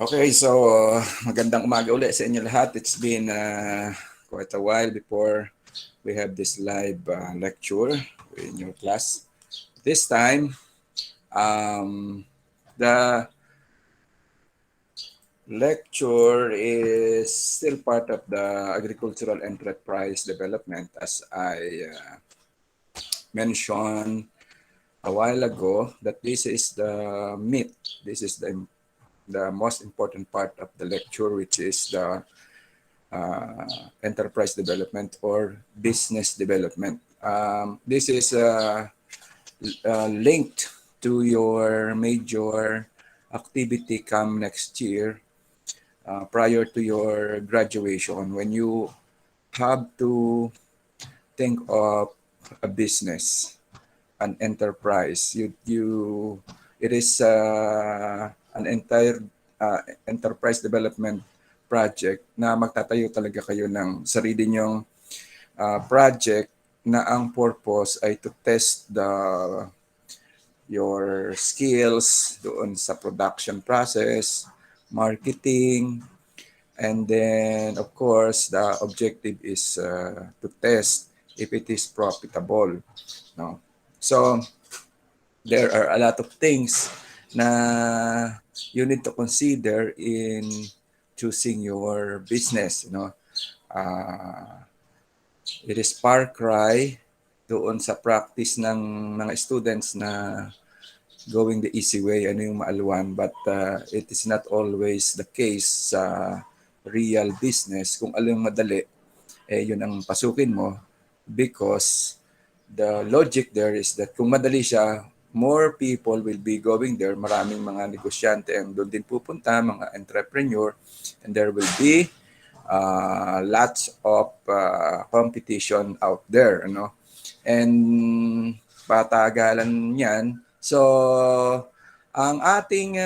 Okay, so magandang umaga ulit sa inyo lahat. It's been quite a while before we have this live lecture in your class. This time, the lecture is still part of the agricultural enterprise development, as I mentioned a while ago, that this is the meat. This is the most important part of the lecture, which is the enterprise development or business development. This is linked to your major activity come next year prior to your graduation, when you have to think of a business, an enterprise. It is an entire enterprise development project na magtatayo talaga kayo ng sarili nyong project na ang purpose ay to test your skills doon sa production process, marketing, and then of course the objective is to test if it is profitable. No? So there are a lot of things na you need to consider in choosing your business. It is far cry doon sa practice ng mga students na going the easy way, ano yung maalwan, but it is not always the case sa real business. Kung ano yung madali, yun ang pasukin mo, because the logic there is that kung madali siya, more people will be going there. Maraming mga negosyante ang doon din pupunta, mga entrepreneur, and there will be lots of competition out there. And patagalan yan. So, ang ating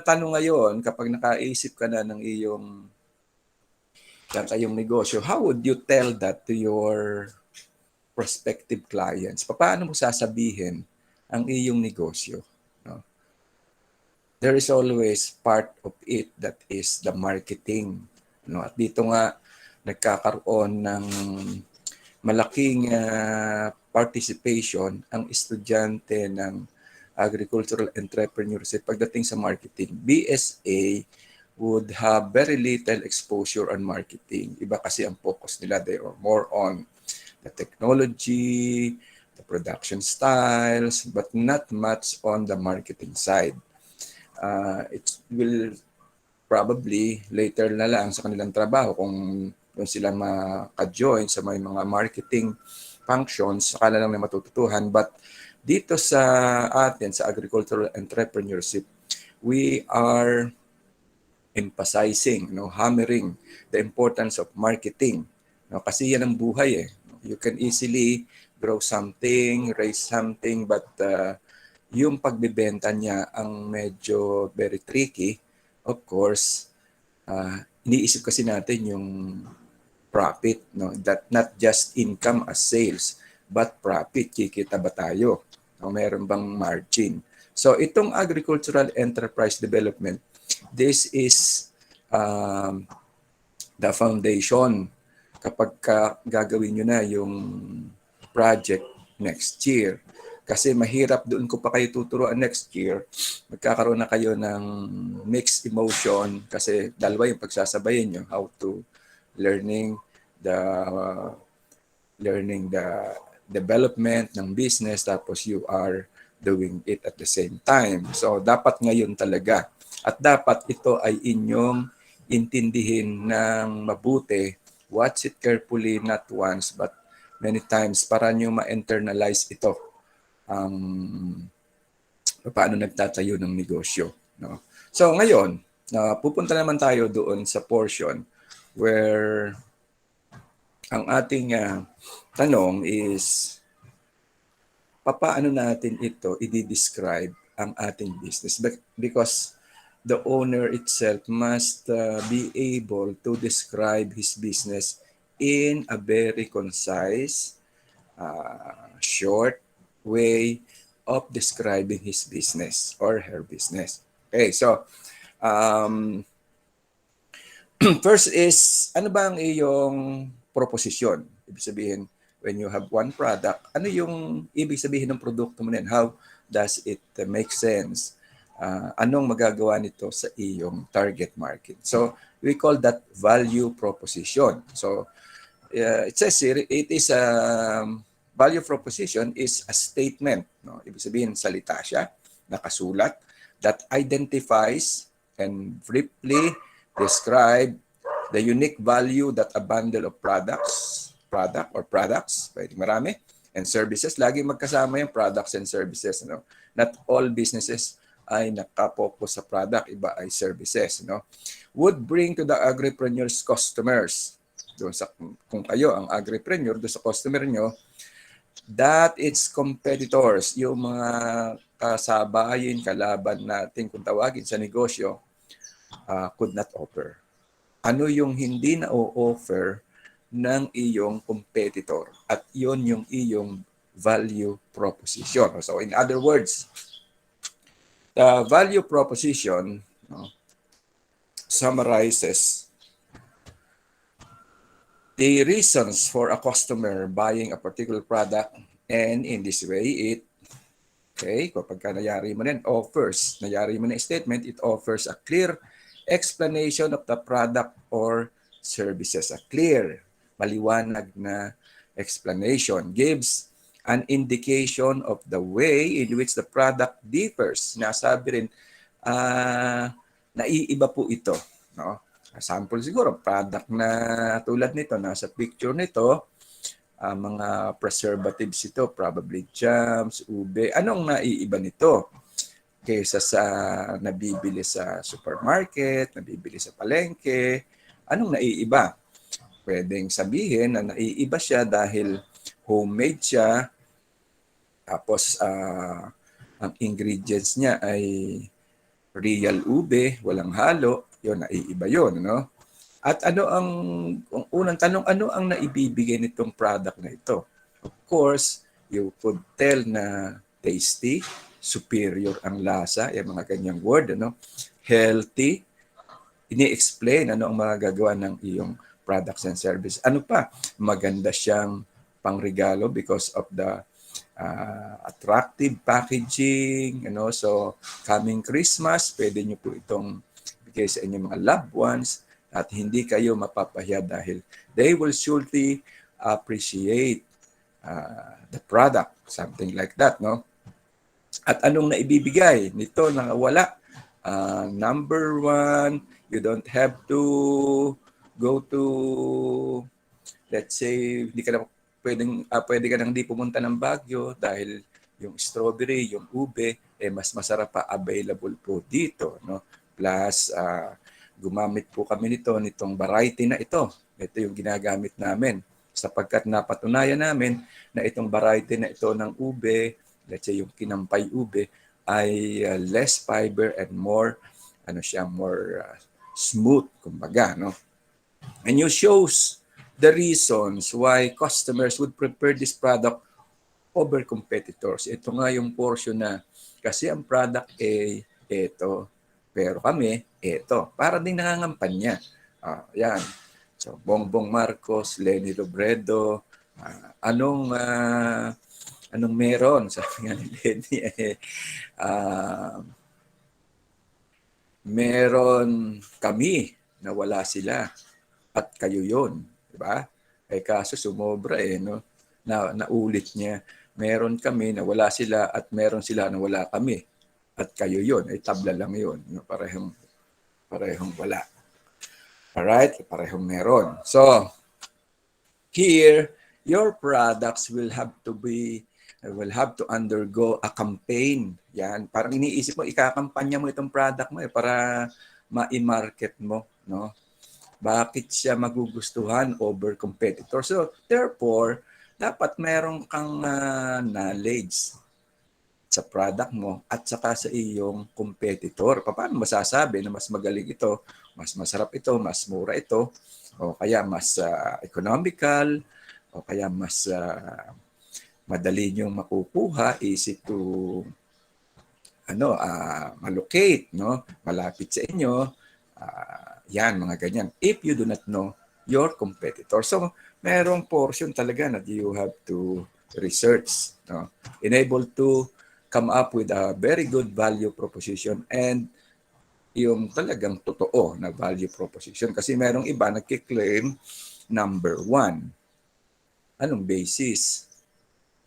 tanong ngayon, kapag nakaisip ka na ng iyong negosyo, how would you tell that to your prospective clients? Paano mo sasabihin ang iyong negosyo? There is always part of it that is the marketing. At dito nga nagkakaroon ng malaking participation ang estudyante ng agricultural entrepreneurship pagdating sa marketing. BSA would have very little exposure on marketing. Iba kasi ang focus nila. They are more on the technology, the production styles, but not much on the marketing side. It will probably later na lang sa kanilang trabaho kung sila maka-join sa may mga marketing functions, saka na lang na matututuhan. But dito sa atin, sa agricultural entrepreneurship, we are emphasizing, hammering the importance of marketing. Kasi yan ang buhay eh. You can easily grow something, raise something, but yung pagbebenta niya ang medyo very tricky. Of course, iniisip kasi natin yung profit, that not just income as sales, but profit. Kikita ba tayo? Meron bang margin? So itong agricultural enterprise development, this is the foundation kapag gagawin nyo na yung project next year. Kasi mahirap doon ko pa kayo tuturuan next year, magkakaroon na kayo ng mixed emotion kasi dalawa yung pagsasabayin nyo, how to learning the development ng business, tapos you are doing it at the same time. So dapat ngayon talaga, at dapat ito ay inyong intindihin ng mabuti. Watch it carefully, not once but many times, para nyo ma-internalize ito, paano nagtatayo ng negosyo. So ngayon, pupunta naman tayo doon sa portion where ang ating tanong is, paano natin ito i-describe ang ating business? Because the owner itself must be able to describe his business in a very concise, short way of describing his business or her business. Okay, so First is, ano ba ang iyong proposition? Ibig sabihin, when you have one product, ano yung ibig sabihin ng produkto mo din? How does it make sense? Anong magagawa nito sa iyong target market? So, we call that value proposition. So, it says here, it is a value proposition is a statement. No? Ibig sabihin, salita siya, nakasulat, that identifies and briefly describe the unique value that a bundle of products, pwede marami, and services. Lagi magkasama yung products and services. No? Not all businesses ay nakapokus sa product, iba ay services. No? Would bring to the agripreneurs customers. Doon sa, kung kayo ang agripreneur, doon sa customer nyo, that its competitors, yung mga kasabayin, kalaban natin kung tawagin sa negosyo, could not offer. Ano yung hindi na o-offer ng iyong competitor? At yon yung iyong value proposition. So in other words, the value proposition summarizes the reasons for a customer buying a particular product, and in this way, it kapag nayari mo na nayari mo na statement, it offers a clear explanation of the product or services. A clear, maliwanag na explanation gives an indication of the way in which the product differs. Nasabi rin, naiiba po ito. No? Sample siguro, product na tulad nito, nasa picture nito, mga preservatives ito, probably jams, ube. Anong naiiba nito kaysa sa nabibili sa supermarket, nabibili sa palengke? Anong naiiba? Pwedeng sabihin na naiiba siya dahil homemade siya, tapos ang ingredients niya ay real ube, walang halo, yun, naiiba yun, no? At ano ang unang tanong, ano ang naibibigay nitong product na ito? Of course, you could tell na tasty, superior ang lasa, yung mga ganyang word, ano? Healthy, ini-explain ano ang magagawa ng iyong products and service. Ano pa? Maganda siyang pangregalo because of the attractive packaging, so coming Christmas, pwede nyo po itong bigay sa inyong mga loved ones at hindi kayo mapapahiya dahil they will surely appreciate the product, something like that, no? At anong naibibigay nito na wala? Number one, you don't have to go to, let's say, hindi ka na pwede ka nang di pumunta ng Baguio dahil yung strawberry, yung ube, mas masarap pa available po dito, no? Plus, gumamit po kami nitong variety na ito. Ito yung ginagamit namin. Sapagkat napatunayan namin na itong variety na ito ng ube, let's say yung kinampay ube, ay less fiber and more, more smooth, kumbaga, no? And you shows the reasons why customers would prefer this product over competitors. Ito nga yung portion na kasi ang product ito, pero kami, ito. Para din nangangampanya. Yan. So, Bongbong Marcos, Leni Robredo, anong meron? Sabi nga ni Leni, meron kami na wala sila at kayo yun. Diba? Kaso sumobra no? Naulit niya. Meron kami na wala sila at meron sila na wala kami. At kayo yun. Tabla lang yun. Parehong wala. Alright? Parehong meron. So, here, your products will have to undergo a campaign. Yan. Parang iniisip mo, ikakampanya mo itong product mo para ma-market mo. No? Bakit siya magugustuhan over competitor? So, therefore, dapat meron kang knowledge sa product mo at saka sa iyong competitor. Paano masasabi na mas magaling ito, mas masarap ito, mas mura ito, o kaya mas economical, o kaya mas madali niyong makukuha, easy to malocate, no? Malapit sa inyo, Yan, mga ganyan. If you do not know your competitor. So, merong portion talaga na you have to research. No? Enable to come up with a very good value proposition and yung talagang totoo na value proposition. Kasi merong iba nagkiklaim number one. Anong basis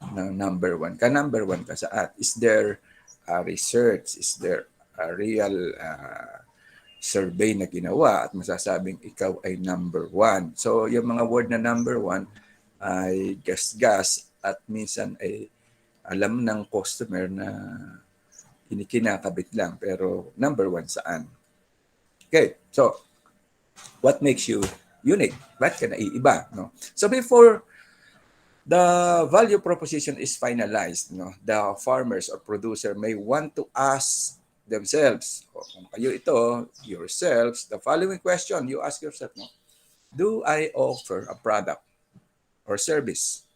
ng number one? Number one ka saan? Is there research? Is there a real survey na ginawa at masasabing ikaw ay number one? So, yung mga word na number one ay gas-gas at minsan ay alam ng customer na kinikinakabit lang pero number one saan? Okay, so what makes you unique? Ba't ka naiiba? No? So before the value proposition is finalized, no, the farmers or producer may want to ask themselves, o kung kayo ito, yourselves, the following question, you ask yourself, no, do I offer a product or service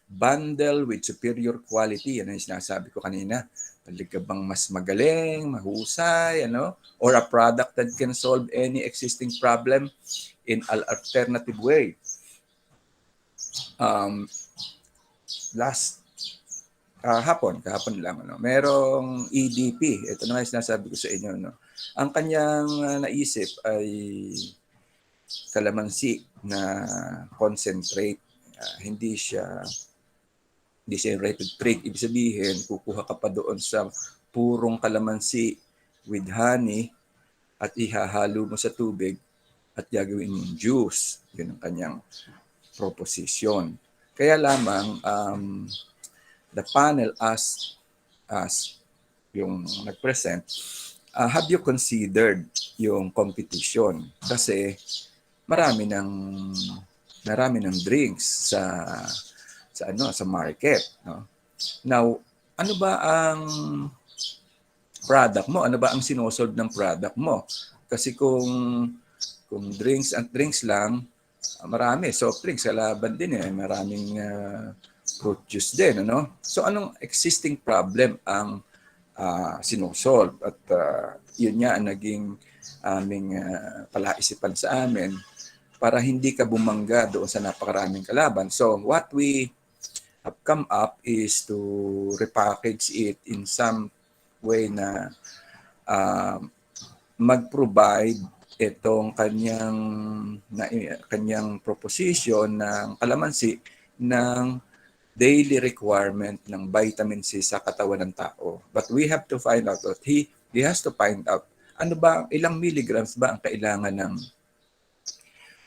bundle with superior quality? Yan ang sinasabi ko kanina. Talaga bang mas magaling, mahusay, ano? Or a product that can solve any existing problem in an alternative way. Last kahapon lang, ano, merong EDP. Ito na nga sinasabi ko sa inyo. No? Ang kanyang naisip ay kalamansi na concentrate. Hindi siya rated trig. Ibig sabihin, kukuha ka pa doon sa purong kalamansi with honey at ihahalo mo sa tubig at gagawin mong juice. Yun ang kanyang proposition. Kaya lamang, the panel asked us, yung nag-present, have you considered yung competition? Kasi marami ng drinks sa market, no? Now, ano ba ang product mo? Ano ba ang sinosolve ng product mo? Kasi kung drinks and drinks lang, marami soft drinks kalaban din maraming fruit juice din, ano? So anong existing problem ang sinosolve? At yun nga ang naging aming palaisipan sa amin para hindi ka bumangga doon sa napakaraming kalaban. So what we have come up is to repackage it in some way na mag-provide itong kanyang proposition ng kalamansi ng daily requirement ng vitamin C sa katawan ng tao. But we have to find out that he has to find out ano ba, ilang milligrams ba ang kailangan ng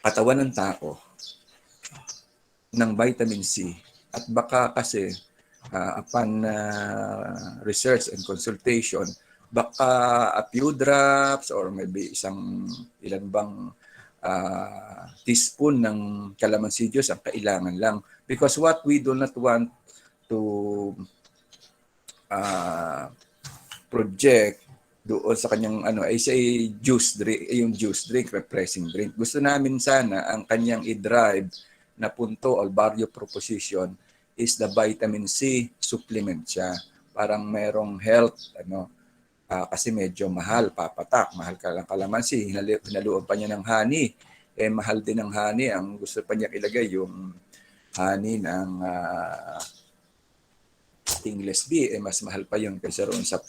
katawan ng tao ng vitamin C. At baka kasi upon research and consultation, baka a few drops or maybe ilan bang teaspoon ng calamansi juice ang kailangan lang. Because what we do not want to project doon sa kanyang ay say juice drink, yung juice drink, refreshing drink. Gusto namin sana ang kanyang i-drive na punto or value proposition is the vitamin C supplement siya. Parang merong health, kasi medyo mahal, papatak, mahal ka lang kalamansi, hinaluan pa niya ng honey. Mahal din ng honey, ang gusto pa niya ilagay yung honey ng stainless B, mas mahal pa yun kaysa roon sa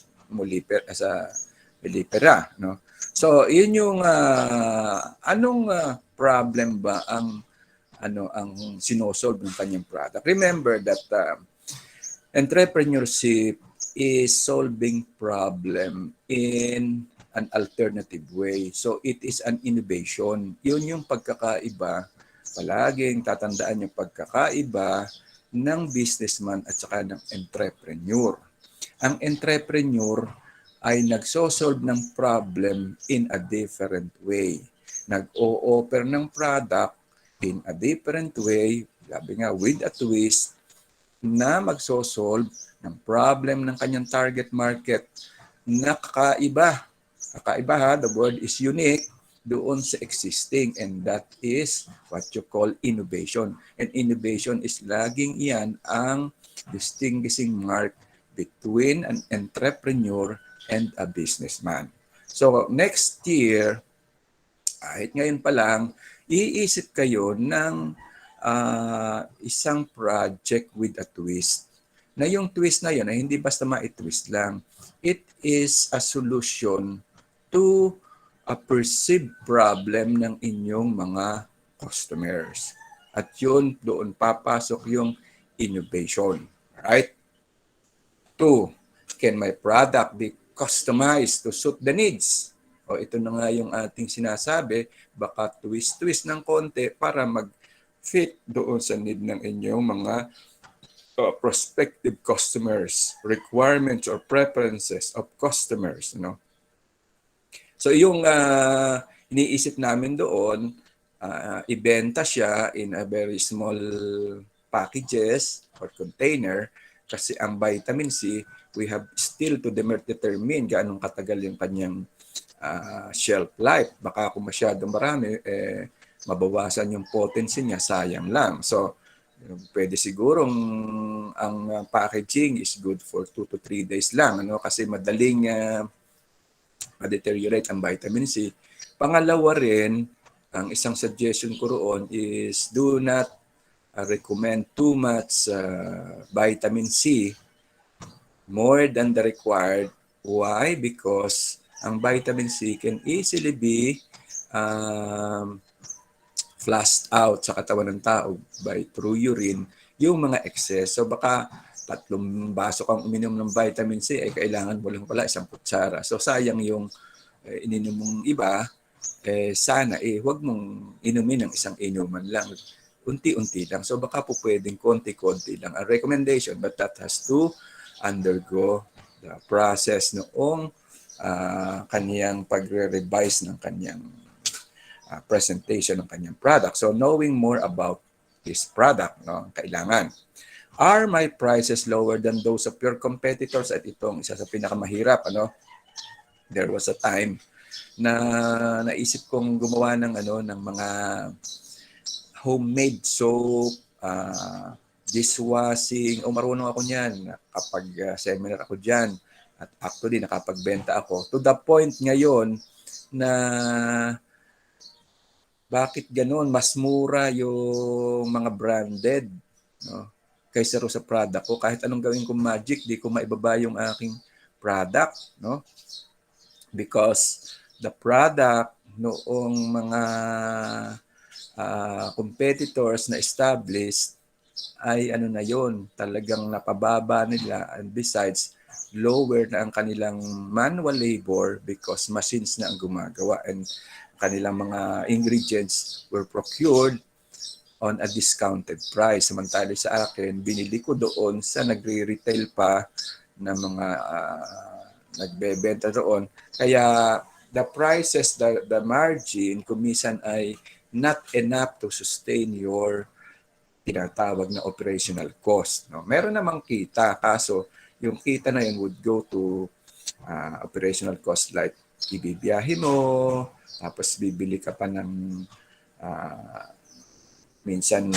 melipera, no? So, yun yung anong problem ba ang sinosolve ng kanyang product. Remember that entrepreneurship is solving problem in an alternative way. So it is an innovation. Yun yung pagkakaiba. Palaging tatandaan yung pagkakaiba ng businessman at saka ng entrepreneur. Ang entrepreneur ay nagsosolve ng problem in a different way. Nag-o-offer ng product in a different way, sabi nga, with a twist, na magsosolve ng problem ng kanyang target market na kakaiba. Kakaiba ha, the word is unique doon sa existing, and that is what you call innovation. And innovation is laging iyan ang distinguishing mark between an entrepreneur and a businessman. So next year, kahit ngayon pa lang, iisip kayo ng isang project with a twist. Na yung twist na yun ay hindi basta ma-twist lang. It is a solution to a perceived problem ng inyong mga customers. At yun, doon papasok yung innovation. Right? 2, can my product be customized to suit the needs? O ito na nga yung ating sinasabi, baka twist-twist ng konti para mag-fit doon sa need ng inyong mga prospective customers, requirements or preferences of customers. So yung iniisip namin doon, ibenta siya in a very small packages or container kasi ang vitamin C, we have still to determine gaano katagal yung kanyang shelf life. Baka kung masyadong marami, mabawasan yung potency niya, sayang lang. So, pwede sigurong ang packaging is good for 2 to 3 days lang, kasi madaling ma-deteriorate ang vitamin C. Pangalawa rin, ang isang suggestion ko roon is do not recommend too much vitamin C more than the required. Why? Because ang vitamin C can easily be flushed out sa katawan ng tao by through urine yung mga excess. So baka 3 baso kang uminom ng vitamin C ay kailangan mo lang pala 1 kutsara. So sayang yung ininom mong iba, sana huwag mong inumin ng 1 inuman lang. Unti-unti lang. So baka po pwedeng konti-konti lang. A recommendation, but that has to undergo the process noong kaniyang pagre-revise ng kaniyang presentation ng kanyang product. So knowing more about his product, kailangan. Are my prices lower than those of your competitors? At itong isa sa pinakamahirap, There was a time na naisip kong gumawa ng ng mga homemade soap, dishwashing, marunong ako niyan kapag seminar ako diyan. At actually nakapagbenta ako to the point ngayon na bakit ganoon, mas mura yung mga branded, kaysa sa product ko. Kahit anong gawin kong magic, di ko maibaba yung aking product, because the product noong mga competitors na established ay na yon, talagang napababa nila, and besides lower na ang kanilang manual labor because machines na ang gumagawa, and kanilang mga ingredients were procured on a discounted price. Samantala sa akin, binili ko doon sa nagre-retail pa na mga nagbebenta doon. Kaya the prices, the margin, kumisan ay not enough to sustain your tinatawag na operational cost. Meron namang kita, kaso yung kita na yun would go to operational cost like ibibiyahe mo, tapos bibili ka pa ng minsan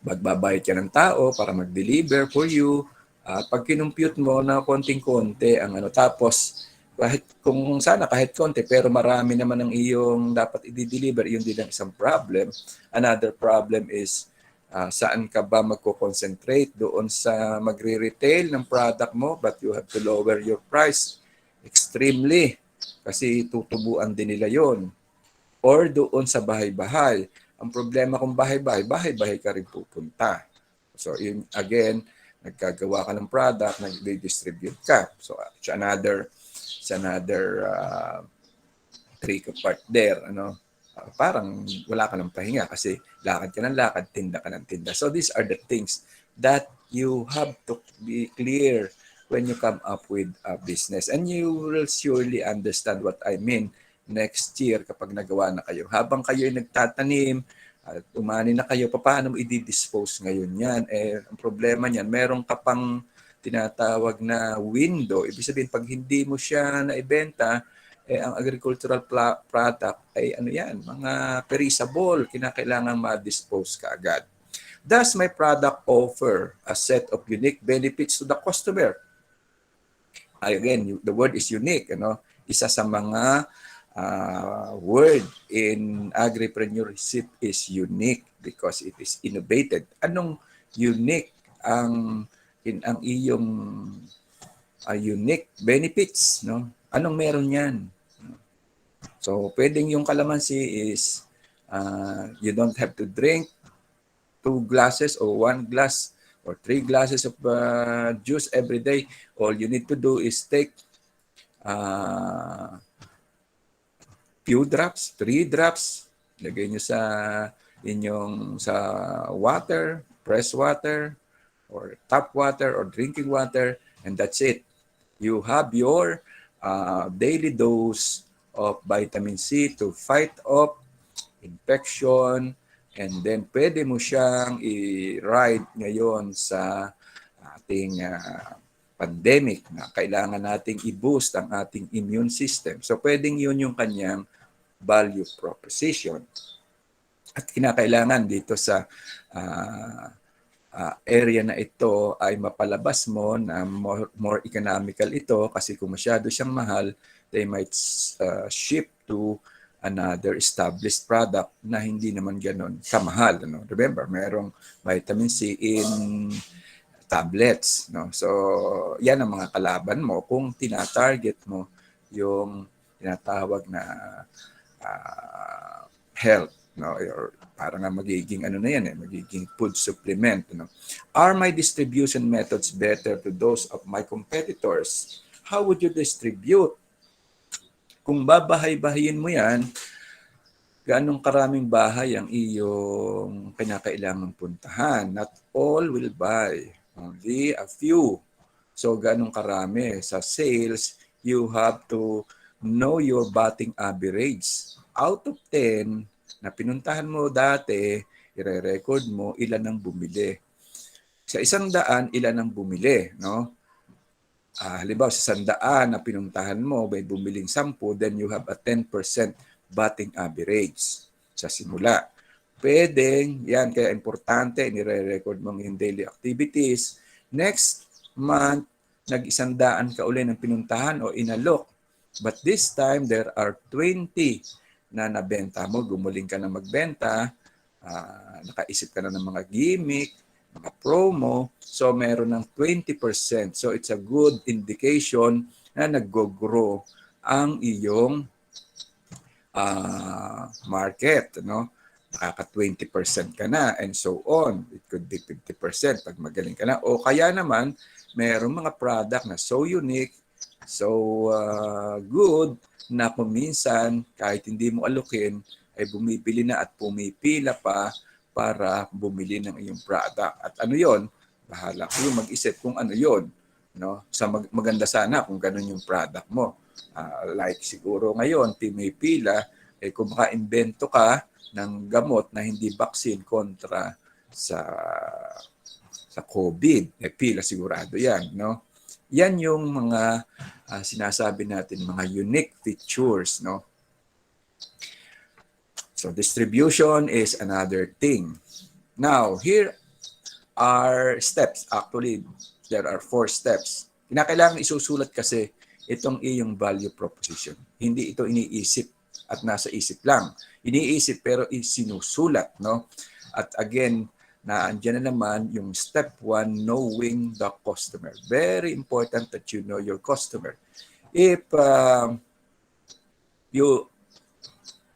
magbabayad ka ng tao para mag-deliver for you. Pag kinumpute mo na konting-konti ang tapos kahit kung sana kahit konti pero marami naman ang iyong dapat i-deliver, yun din ang isang problem. Another problem is saan ka ba magko-concentrate doon sa magre-retail ng product mo, but you have to lower your price extremely kasi tutubuan din nila yon. Or doon sa bahay-bahay. Ang problema kung bahay-bahay ka rin pupunta. So yun, again, nagkagawa ka ng product, nag-distribute ka. So it's another trick part there. Parang wala ka ng pahinga kasi lakad ka ng lakad, tinda ka ng tinda. So these are the things that you have to be clear when you come up with a business. And you will surely understand what I mean next year kapag nagawa na kayo. Habang kayo ay nagtatanim, at umani na kayo, paano mo i-dispose ngayon yan? Ang problema niyan, meron ka pang tinatawag na window. Ibig sabihin, pag hindi mo siya naibenta, ang agricultural product ay mga perishable, kinakailangan ma-dispose ka agad. Does my product offer a set of unique benefits to the customer? Again, the word is unique. Isa sa mga word in agripreneurship is unique because it is innovated. Anong unique ang iyong unique benefits, no? Anong meron yan? So, pwedeng yung kalamansi is you don't have to drink 2 glasses or 1 glass or 3 glasses of juice every day. All you need to do is take few drops, 3 drops, lagay nyo sa inyong sa water, fresh water, or tap water, or drinking water, and that's it. You have your daily dose of vitamin C to fight off infection, and then pwede mo siyang i-ride ngayon sa ating pandemic na kailangan nating i-boost ang ating immune system. So pwedeng yun yung kanyang value proposition. At kinakailangan dito sa area na ito ay mapalabas mo na more economical ito kasi kung masyado siyang mahal, they might ship to another established product na hindi naman gano'n kamahal. Ano? Remember, merong vitamin C in tablets. No? So, yan ang mga kalaban mo kung tinatarget mo yung tinatawag na health. No? Or parang magiging ano na yan, magiging food supplement. No? Are my distribution methods better to those of my competitors? How would you distribute? Kung babahay-bahayin mo yan, gaanong karaming bahay ang iyong kinakailangang puntahan? Not all will buy, only a few. So gaanong karami? Sa sales, you have to know your batting average. Out of 10 na pinuntahan mo dati, i-record mo ilan ang bumili. Sa 100, ilan ang bumili, no? Halimbawa, sa 100 na pinuntahan mo, may bumiling 10, then you have a 10% batting average sa simula. Pwedeng, yan, kaya importante, nire-record mo yung daily activities. Next month, nag-100 ka uli ng pinuntahan o inalok. But this time, there are 20 na nabenta mo. Gumuling ka na magbenta, nakaisip ka na ng mga gimmick, mga promo, so meron ng 20%. So it's a good indication na nag-grow ang iyong market, no? Nakaka 20% ka na and so on. It could be 50% pag magaling ka na. O kaya naman, merong mga product na so unique, so good, na kuminsan kahit hindi mo alukin, ay bumibili na at pumipila pa para bumili ng iyong product. At ano yon? Bahala kayo mag-isip kung ano yon. No? Maganda sana kung ganun yung product mo. Like siguro ngayon, pumipila, kung maka-invento ka ng gamot na hindi vaccine kontra sa COVID, pila sigurado yan. No? Yan yung mga sinasabi natin, mga unique features. No? So distribution is another thing. Now, here are steps. Actually, there are 4 steps. Kinakailangan isusulat kasi itong iyong value proposition. Hindi ito iniisip at nasa isip lang. Iniisip pero isinusulat. No? At again, andyan na naman yung step 1, knowing the customer. Very important that you know your customer. If you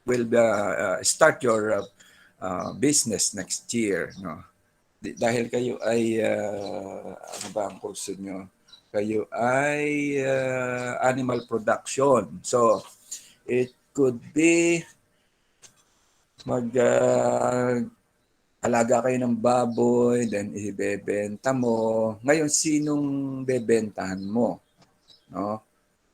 will start your business next year, no? Dahil kayo ay ano ba ang kurso nyo? Kayo ay animal production. So it could be alaga kayo ng baboy, then ibebenta mo. Ngayon, sinong bebentahan mo? No?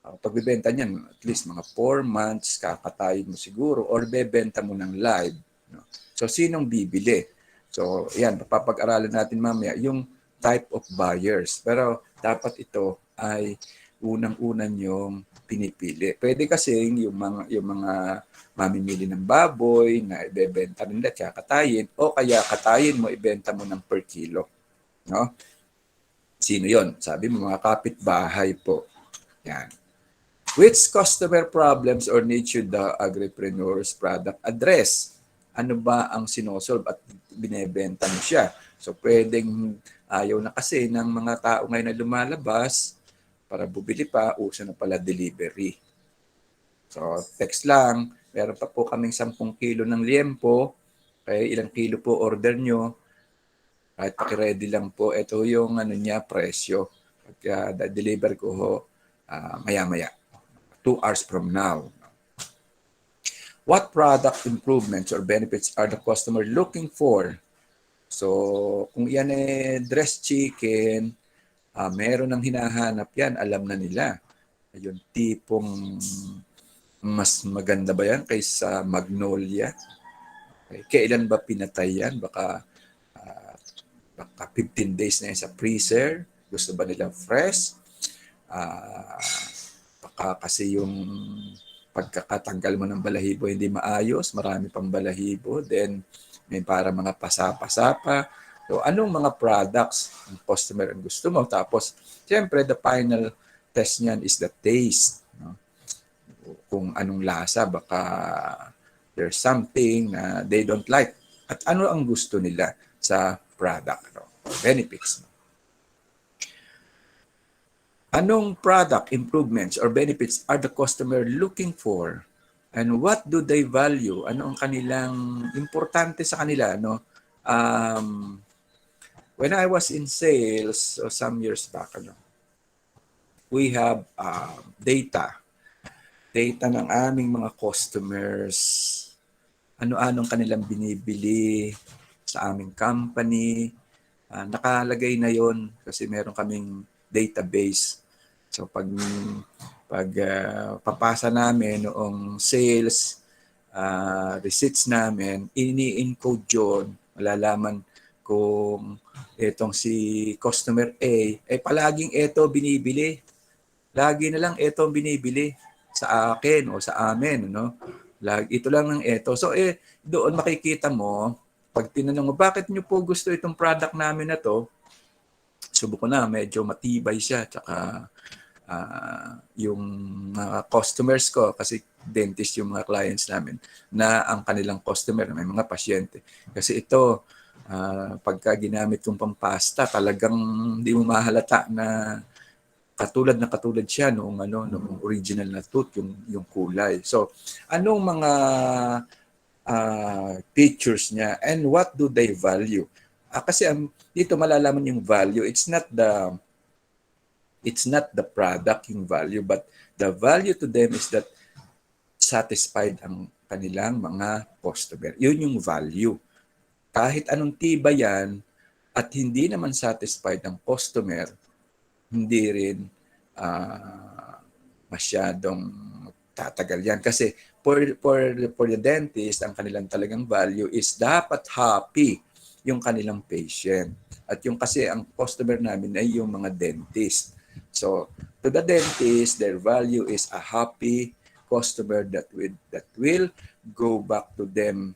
Pag bibenta niyan, at least mga 4 months, kakatayin mo siguro, or bebenta mo ng live. No? So, sinong bibili? So, yan, papag-aralan natin mamaya yung type of buyers. Pero, dapat ito ay unang-unan yung pinipili. Pwede kasi yung mga mamimili ng baboy na ibebenta nila, kakatayin, o kaya katayin mo, ibenta mo ng per kilo. No? Sino yon? Sabi mo, mga kapitbahay po. Yan. Which customer problems or needs should the agripreneur's product address? Ano ba ang sinosolve at binebenta mo siya? So pwedeng ayaw na kasi ng mga tao ngayon na lumalabas para bumili pa, uso na pala delivery. So text lang, meron pa po kaming 10 kilo ng liempo, kaya ilang kilo po order nyo, kahit paki-ready lang po, ito yung ano niya, presyo. Pagka deliver ko ho, maya-maya. 2 hours from now. What product improvements or benefits are the customer looking for? So, kung yan dressed chicken, meron ng hinahanap yan, alam na nila. Yung tipong mas maganda ba yan kaysa Magnolia? Okay. Kailan ba pinatay yan? Baka 15 days na yan sa freezer. Gusto ba nila fresh? Baka kasi yung pagkakatanggal mo ng balahibo hindi maayos, marami pang balahibo, then may para mga pasa-pasa pa. So, anong mga products ang customer ang gusto mo? Tapos, siyempre, the final test niyan is the taste. No? Kung anong lasa, baka there's something na they don't like. At ano ang gusto nila sa product? No? Benefits. No? Anong product improvements or benefits are the customer looking for? And what do they value? Ano ang kanilang importante sa kanila? No? When I was in sales some years back, we have data ng aming mga customers. Ano-anong kanilang binibili sa aming company. Nakalagay na yon kasi meron kaming database. So pag papasa namin noong sales receipts namin, ini-encode yun, malalaman kung itong si customer A, palaging ito binibili. Lagi na lang ito binibili sa akin o sa amin, no? Ito lang ng ito. So doon makikita mo, pag tinanong mo, bakit nyo po gusto itong product namin na to? Subok ko na, medyo matibay siya. Tsaka yung mga customers ko, kasi dentist yung mga clients namin, na ang kanilang customer, may mga pasyente. Kasi ito, pagka ginamit kong pampasta, talagang hindi mo mahalata na katulad siya noong original na tooth, yung kulay. So, anong mga features niya and what do they value? Kasi dito malalaman yung value. It's not the product yung value, but the value to them is that satisfied ang kanilang mga customer. Yun yung value. Kahit anong tiba yan at hindi naman satisfied ang customer, hindi rin masyadong tatagal yan. Kasi for the dentist, ang kanilang talagang value is dapat happy yung kanilang patient. At yung kasi ang customer namin ay yung mga dentist. So, to the dentist, their value is a happy customer that will go back to them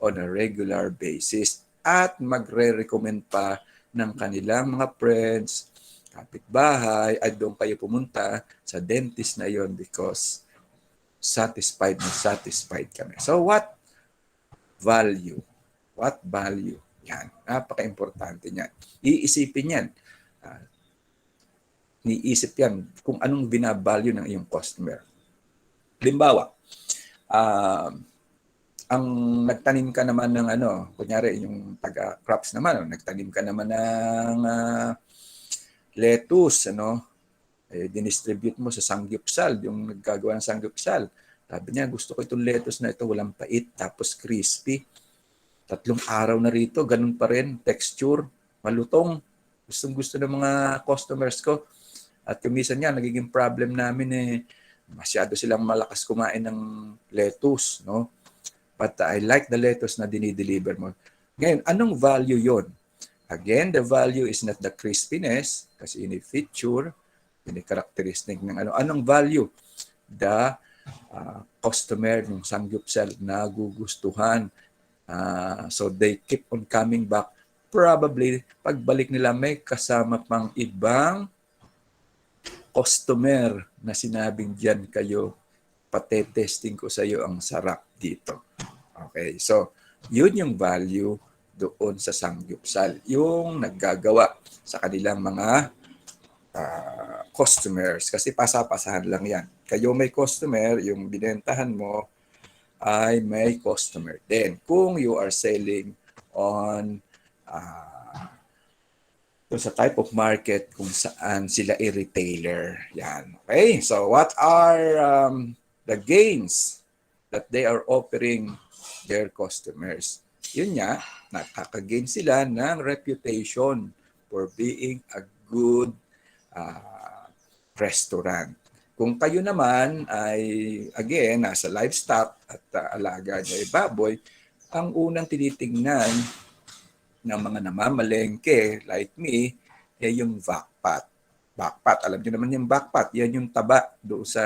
on a regular basis at magre-recommend pa ng kanilang mga friends, kapitbahay, at doon kayo pumunta sa dentist na yon because satisfied kami. So what value? What value? Yan. Napaka-importante niyan. Iisipin yan. Niisip yan kung anong binavalue ng iyong customer. Halimbawa, ang nagtanim ka naman ng kunyari yung taga-crops naman, nagtanim ka naman ng lettuce, dinistribute mo sa sanggupsal, yung naggagawa ng sanggupsal. Sabi niya, gusto ko itong lettuce na ito, walang pait, tapos crispy. 3 araw na rito, ganun pa rin, texture, malutong. Gustong-gusto ng mga customers ko. At kumisan niya, nagiging problem namin masyado silang malakas kumain ng lettuce, no? But I like the lettuce na dinideliver mo. Ngayon, anong value yon? Again, the value is not the crispiness, kasi ini feature, ini characteristic ng anong value? The customer ng sanggupsal nagugustuhan. So they keep on coming back. Probably, pagbalik nila may kasama pang ibang customer na sinabing diyan kayo, patetesting ko sa iyo ang sarap dito. Okay, so yun yung value doon sa samgyupsal, yung naggagawa sa kanilang mga customers. Kasi pasa-pasahan lang yan. Kayo may customer, yung binentahan mo ay may customer din. Kung you are selling on sa type of market kung saan sila i-retailer. Yan. Okay? So what are the gains that they are offering their customers? Yun nga, nakaka-gain sila ng reputation for being a good restaurant. Kung kayo naman ay, again, nasa livestock at alaga nyo ay baboy, ang unang tinitingnan ng mga namamalengke like me, yung backpot. Backpot, alam niyo naman yung backpot, yan yung taba doon sa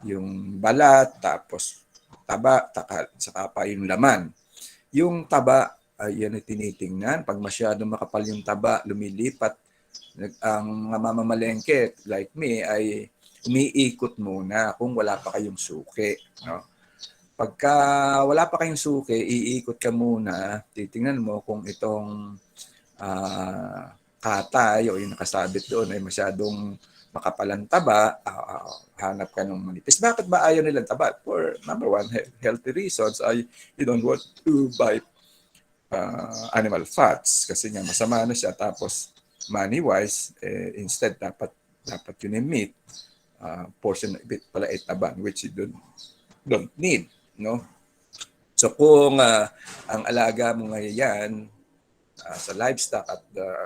yung balat, tapos taba, saka pa yung laman. Yung taba, yan ay tinitingnan. Pag masyadong makapal yung taba, lumilipat. Ang mamamalengke like me ay umiikot muna kung wala pa kayong suki. No? Pagka wala pa kayong suki, iikot ka muna, titingnan mo kung itong katay o yung nakasabit doon ay masyadong makapalang taba, hanap ka ng manipis. Bakit ba ayaw nilang taba? For number one, healthy reasons, you don't want to buy animal fats kasi nga masama na siya. Tapos money-wise, instead dapat yun yung meat, portion of it pala ay taba, which you don't need. No? So kung ang alaga mo ngayon sa livestock at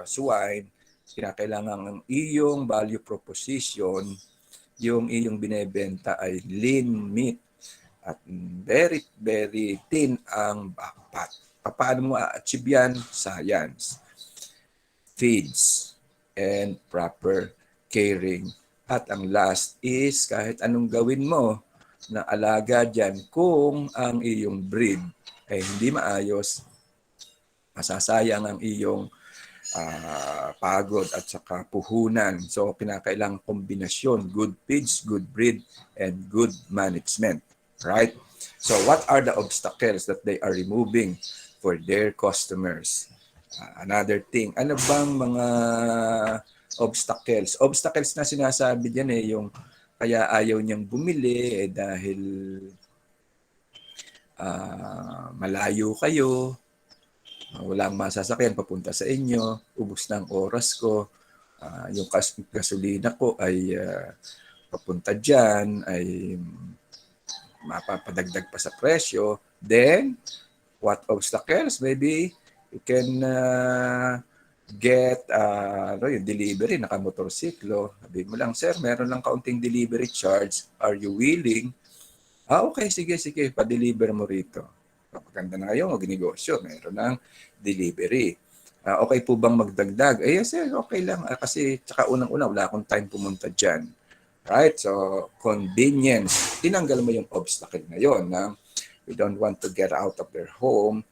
swine, kinakailangan ng iyong value proposition, yung iyong binebenta ay lean meat at very, very thin ang backpot. Paano mo a-achieve yan? Science, feeds, and proper caring. At ang last is kahit anong gawin mo na alaga dyan, kung ang iyong breed ay hindi maayos, masasayang ang iyong pagod at saka puhunan. So, kinakailangan kombinasyon, good feeds, good breed, and good management. Right? So, what are the obstacles that they are removing for their customers? Another thing, ano bang mga obstacles? Obstacles na sinasabi dyan yung kaya ayaw niyang bumili dahil malayo kayo, walang masasakyan papunta sa inyo, ubos na ang oras ko, yung gasolina ko ay papunta dyan, ay mapapadagdag pa sa presyo. Then, what obstacles? Maybe you can get yung delivery, nakamotorsiklo. Sabihin mo lang, sir, meron lang kaunting delivery charge. Are you willing? Okay, sige, pa-deliver mo rito. Maganda na kayo, mag-negosyo, meron ng delivery. Okay po bang magdagdag? Yes, okay lang. Kasi tsaka unang-una, wala akong time pumunta dyan. Right? So, convenience. Tinanggal mo yung obstacle na yun na we don't want to get out of their home.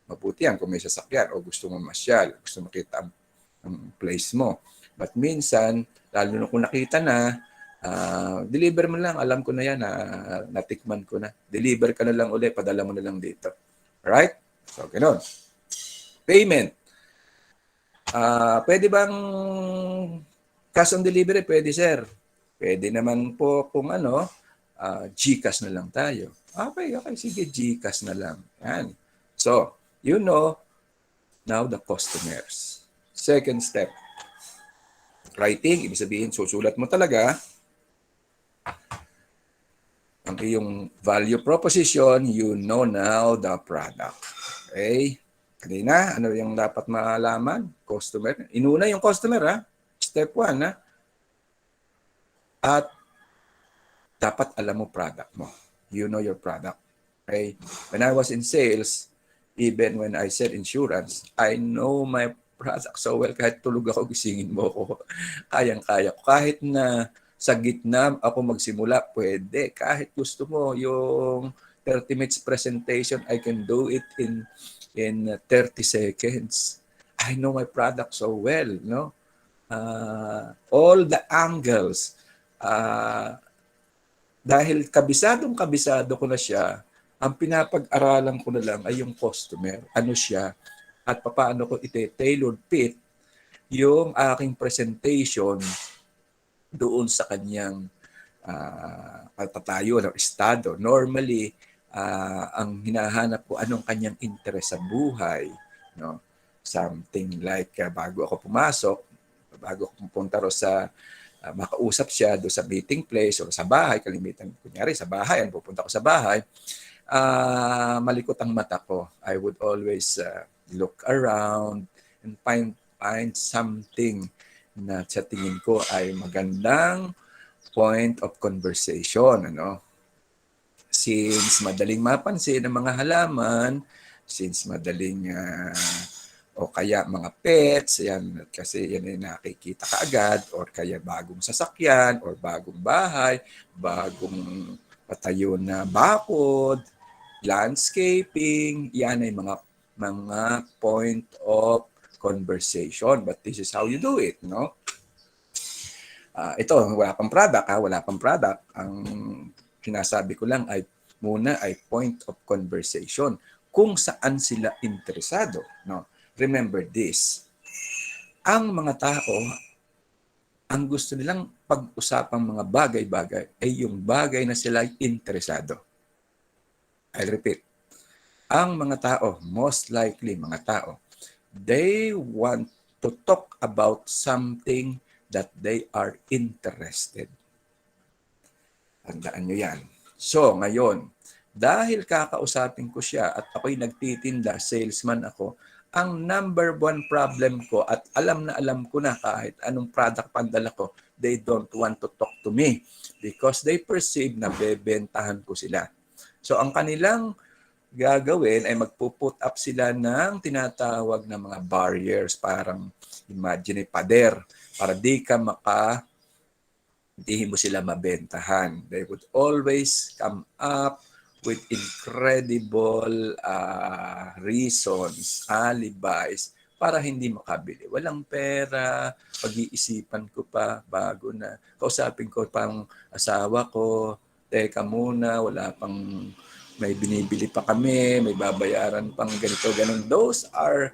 Mabuti yan kung may sasakyan o gusto mo masyal, gusto makita ang place mo. But minsan, lalo na kung nakita na, deliver mo lang, alam ko na yan, natikman ko na. Deliver ka na lang ulit, padala mo na lang dito. Alright? So, ganun. Payment. Pwede bang cash on delivery? Pwede, sir. Pwede naman po kung GCash na lang tayo. Okay, sige, GCash na lang. Yan. So, you know now the customers. Second step, writing. Ibig sabihin, susulat mo talaga ang iyong value proposition. You know now the product. Okay? Kanina, ano yung dapat malaman? Customer. Inuna yung customer, Step 1, At dapat alam mo product mo. You know your product. Okay? When I was in sales, even when I said insurance, I know my product so well. Kahit tulog ako, gisingin mo ako. Kayang-kaya ko. Kahit na sa gitna ako magsimula, pwede. Kahit gusto mo yung 30 minutes presentation, I can do it in 30 seconds. I know my product so well, no? all the angles. Dahil kabisado ko na siya, ang pinapag-aralan ko na lang ay yung customer. Ano siya at paano ko ite-tailor fit yung aking presentation doon sa kanyang pagpatayo ng estado. Normally, ang hinahanap ko anong kanyang interes sa buhay. No? Something like bago ako pumasok, bago ako pupunta sa makausap siya doon sa meeting place o sa bahay, kalimitan, kunyari sa bahay, pupunta ko sa bahay, malikot ang mata ko. I would always look around and find something na sa tingin ko ay magandang point of conversation. Ano? Since madaling mapansin ang mga halaman, since madaling o kaya mga pets, yan, kasi yan ay nakikita kaagad, or kaya bagong sasakyan, or bagong bahay, bagong patayo na bakod, landscaping, yan ay mga point of conversation. But this is how you do it, no? Ito, wala pang product, wala pang product. Ang sinasabi ko lang ay muna ay point of conversation. Kung saan sila interesado, no? Remember this, ang mga tao, ang gusto nilang pag-usapang mga bagay-bagay ay yung bagay na sila interesado. I'll repeat, ang mga tao, most likely mga tao, they want to talk about something that they are interested. Tandaan nyo yan. So, ngayon, dahil kakausapin ko siya at ako'y nagtitinda, salesman ako, ang number one problem ko at alam ko na kahit anong product pandala ko, they don't want to talk to me because they perceive na bebentahan ko sila. So ang kanilang gagawin ay magpo-put up sila ng tinatawag na mga barriers, parang imagine pader, para di mo sila mabentahan. They would always come up with incredible reasons, alibis, para hindi makabili. Walang pera, pag-iisipan ko pa bago na. Kausapin ko pang asawa ko, teka muna, wala pang, may binibili pa kami, may babayaran pang ganito, ganun. Those are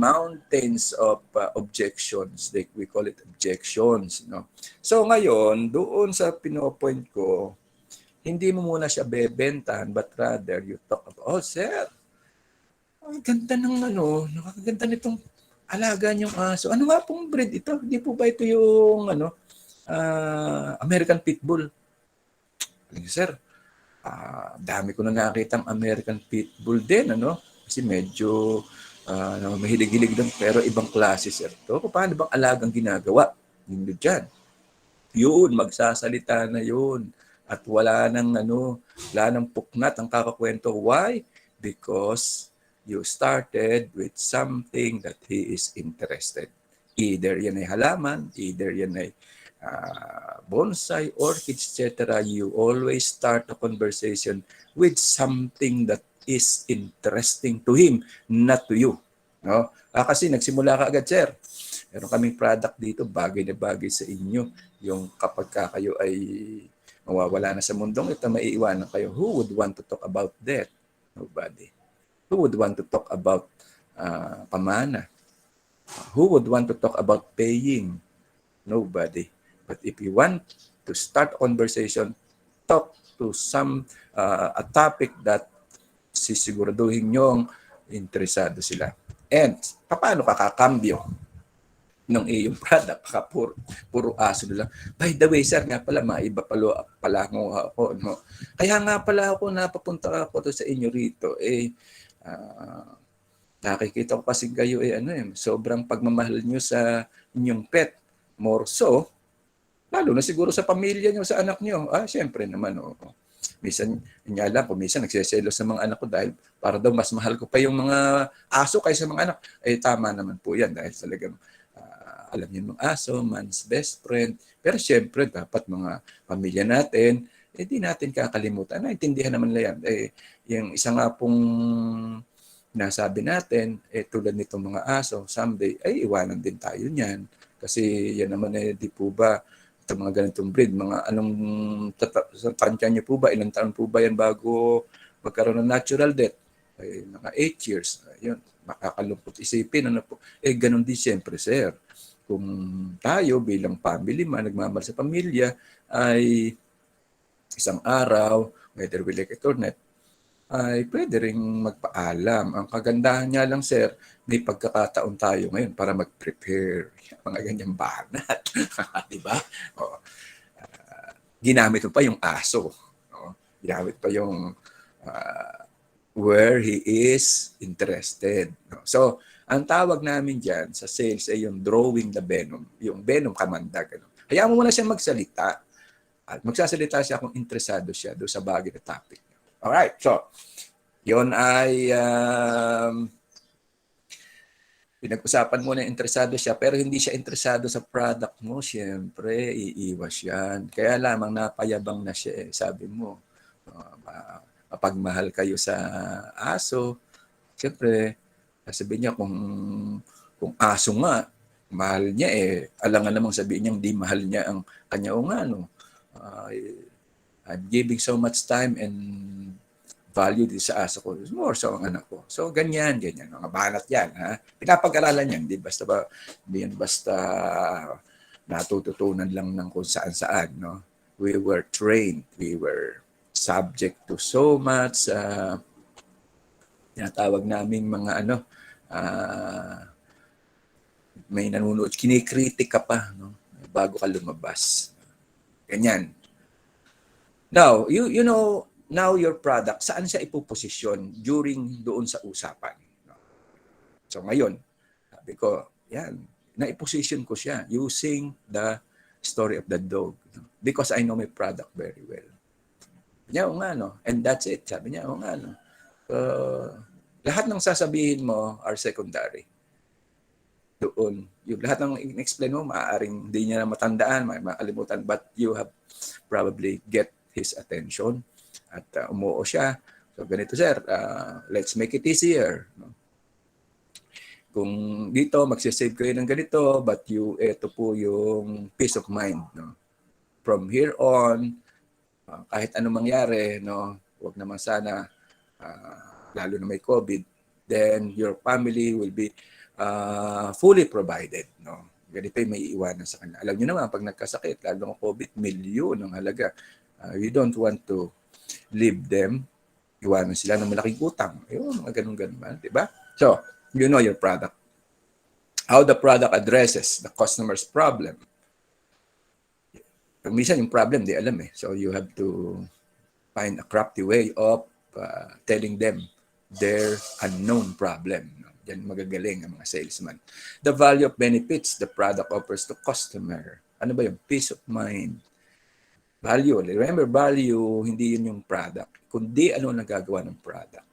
mountains of objections. We call it objections. No? So ngayon, doon sa pinopoint ko, hindi mo muna siya bebentahan, but rather you talk about, oh, sir, ang ganda ng nakakaganda nitong alaga niyong aso. Ano nga pong breed ito? Hindi po ba ito yung American Pitbull? Sir, dami ko na nakitang American Pitbull din, Kasi medyo mahilig-hilig doon, pero ibang klase, sir. So, paano bang alagang ginagawa? Hindi dyan. Yun, magsasalita na yun. At wala nang puknat ang kakakwento. Why? Because you started with something that he is interested. Either yan ay halaman, either yan ay bonsai, orchids, etc. You always start a conversation with something that is interesting to him, not to you. No? Kasi nagsimula ka agad, sir. Meron kaming product dito, bagay na bagay sa inyo. Yung kapag kayo ay mawawala na sa mundong ito, maiiwanan kayo. Who would want to talk about that? Nobody. Who would want to talk about pamana? Who would want to talk about paying? Nobody. But if you want to start a conversation, talk to a topic that sisiguraduhin nyong interesado sila. And paano kakakambyo ng iyong product? Puro aso na lang. By the way, sir, nga pala, maiba pala ako. No? Kaya nga pala ako napapunta ako sa inyo rito. Nakikita ko kasi kayo sobrang pagmamahal nyo sa inyong pet. More so, lalo na siguro sa pamilya nyo, sa anak nyo. Siyempre naman, minsan, minsan nagseselos sa mga anak ko dahil para daw mas mahal ko pa yung mga aso kaysa mga anak. Tama naman po yan dahil talagang alam niyo ng aso, man's best friend. Pero siyempre, dapat mga pamilya natin, di natin kakalimutan. Naintindihan naman na yan. Yung isa nga pong nasabi natin, tulad nitong mga aso, someday, ay iwanan din tayo niyan. Kasi yan naman di po ba sa mga ganitong breed, mga anong tansya niyo po ba, ilang taon po ba yan bago magkaroon ng natural death? Ay, mga 8 years. Yun, makakalungkot isipin. Ano po? Ganun din siyempre, sir. Kung tayo bilang family man, nagmamahal sa pamilya, ay isang araw, whether we like it or not, ay pwede ring magpaalam. Ang kagandahan niya lang, sir, may pagkakataon tayo ngayon para mag-prepare. Mga ganyang banat. Di ba? O, ginamit mo pa yung aso. No? Ginamit pa yung where he is interested. No? So, ang tawag namin dyan sa sales ay yung drawing the venom. Yung venom kamandag. Ano? Hayaan mo muna siya magsalita. At magsasalita siya kung interesado siya doon sa bagay na topic. Alright, so, yun ay pinag-usapan mo na interesado siya, pero hindi siya interesado sa product mo, siyempre, iiwas yan. Kaya lamang napayabang na siya. Sabi mo, mapagmahal kayo sa aso, siyempre, sabihin niya kung aso nga, mahal niya alangan namang sabihin niya hindi mahal niya ang kanya o nga, no? I'm giving so much time and value din sa aso ko. More so ang anak ko. So, ganyan. Mga banat yan. Ha? Pinapag-aralan yan. Hindi yan basta natututunan lang ng kung saan-saan. No? We were trained. We were subject to so much tinatawag naming mga may nanonood. Kinikritik ka pa bago ka lumabas. Ganyan. Now, you know, now your product, saan siya ipoposisyon during doon sa usapan? So ngayon, sabi ko, yan, na-position ko siya using the story of the dog because I know my product very well. Niya, o nga, no? And that's it. Sabi niya, o nga, no? Lahat ng sasabihin mo are secondary. Doon. Yung lahat ng in-explain mo, maaaring hindi niya na matandaan, makalimutan, but you have probably get his attention at umuo siya. So, ganito, sir, let's make it easier. No? Kung dito, magsisave kayo ng ganito, but ito po yung peace of mind. No? From here on, kahit anong mangyari, no, huwag naman sana, lalo na may COVID, then your family will be fully provided. No? Ganito yung may iwanan sa kanila. Alam niyo naman, pag nagkasakit, lalo ng COVID, milyon ang halaga. You don't want to leave them, iwanan sila ng malaking utang. Yung mga ganun-ganun ba? Diba? So, you know your product. How the product addresses the customer's problem. Minsan yung problem, di alam So, you have to find a crafty way of telling them their unknown problem. Yan magagaling ang mga salesman. The value of benefits the product offers to customer. Ano ba yung peace of mind? Value. Remember, value, hindi yun yung product. Kundi ano nagagawa ng product.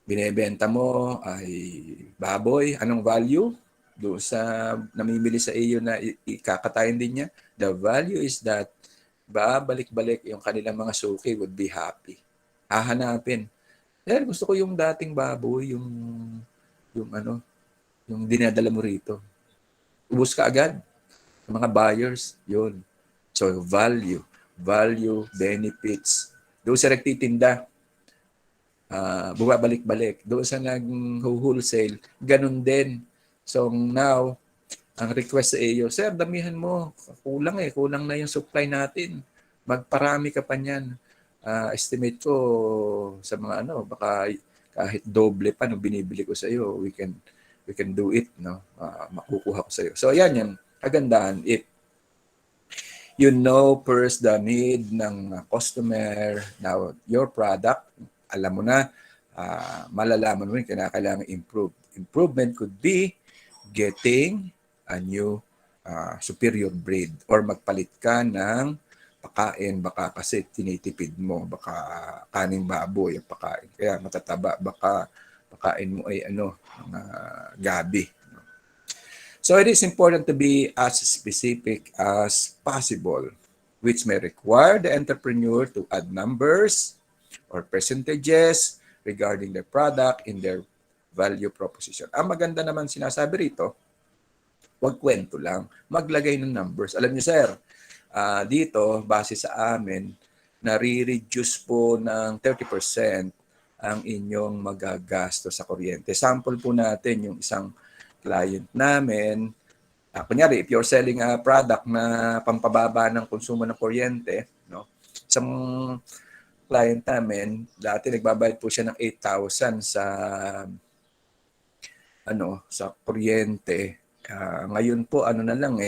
Binebenta mo ay baboy. Anong value? Doon sa namimili sa iyo na ikakatayin din niya. The value is that babalik-balik yung kanilang mga suki would be happy. Hahanapin. Dahil gusto ko yung dating baboy, yung dinadala mo rito. Ubus ka agad. Mga buyers, yun. So, value, benefits. Doon sa nagtitinda, bumabalik-balik. Doon sa nag-wholesale, ganun din. So, now, ang request sa iyo, sir, damihan mo. Kulang na yung supply natin. Magparami ka pa niyan. Estimate ko sa mga baka kahit doble pa nung binibili ko sa iyo, we can do it, no? Makukuha ko sa iyo. So, yan yan. Kagandahan, if you know first the need ng customer, now your product, alam mo na, malalaman mo rin kailangan improve. Improvement could be getting a new superior breed or magpalit ka ng pakain, baka kasi tinitipid mo, baka kaning baboy ang pakain. Kaya matataba, baka pakain mo ay gabi. So it is important to be as specific as possible, which may require the entrepreneur to add numbers or percentages regarding the product in their value proposition. Ang maganda naman sinasabi rito, huwag kwento lang. Maglagay ng numbers. Alam niyo, sir, dito, base sa amin, nare-reduce po ng 30% ang inyong magagastos sa kuryente. Sample po natin yung isang client namin. Kunyari, if you're selling a product na pampababa ng konsumo ng kuryente, no? Isang client namin, dati nagbabayad po siya ng 8,000 sa kuryente. Ngayon po na lang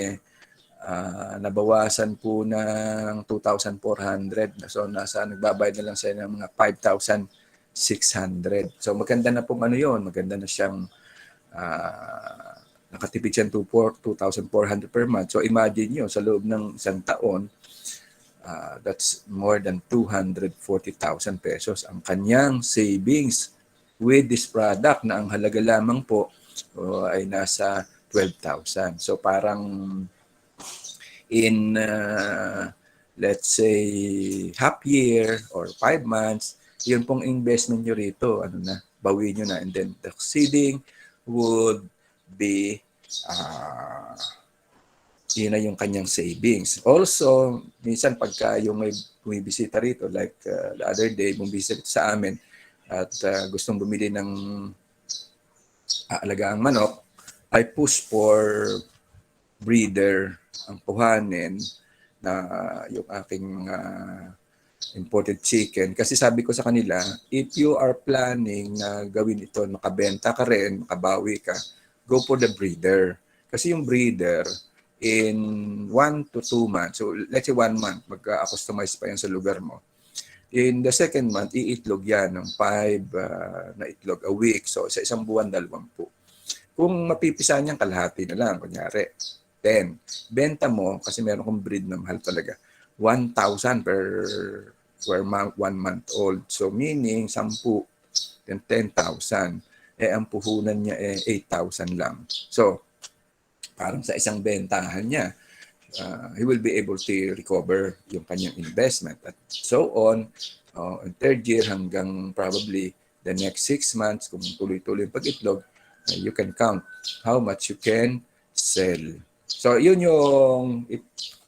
nabawasan po ng 2,400. So nagbabayad na lang siya ng mga 5,600. So maganda na pong yun, maganda na siyang nakatipid siya 2,400 per month. So imagine nyo, sa loob ng isang taon, that's more than 240,000 pesos ang kanyang savings with this product na ang halaga lamang po ay nasa 12,000. So parang in let's say half year or 5 months, yun pong investment nyo rito, bawin nyo na, and then the exceeding would be yun na yung kanyang savings. Also, minsan pagka yung may bumibisita rito, like the other day, bumibisita sa amin at gustong bumili ng alagaang manok, I push for breeder ang kuhanin na yung aking imported chicken. Kasi sabi ko sa kanila, if you are planning na gawin ito, makabenta ka rin, makabawi ka, go for the breeder. Kasi yung breeder, in 1 to 2 months, so let's say 1 month, mag-customize pa yan sa lugar mo. In the second month, iitlog yan ng 5 na itlog a week. So sa isang buwan, 20. Kung mapipisan niyan, kalahati na lang, kunyari 10. Benta mo, kasi meron kong breed na mahal talaga, 1,000 per month, 1 month old. So meaning, 10, then 10,000. Ang puhunan niya 8,000 lang. So, parang sa isang bentahan niya, he will be able to recover yung kanyang investment. At so on, in third year hanggang probably the next 6 months, kung tuloy-tuloy yung pag-itlog, you can count how much you can sell. So, yun yung, if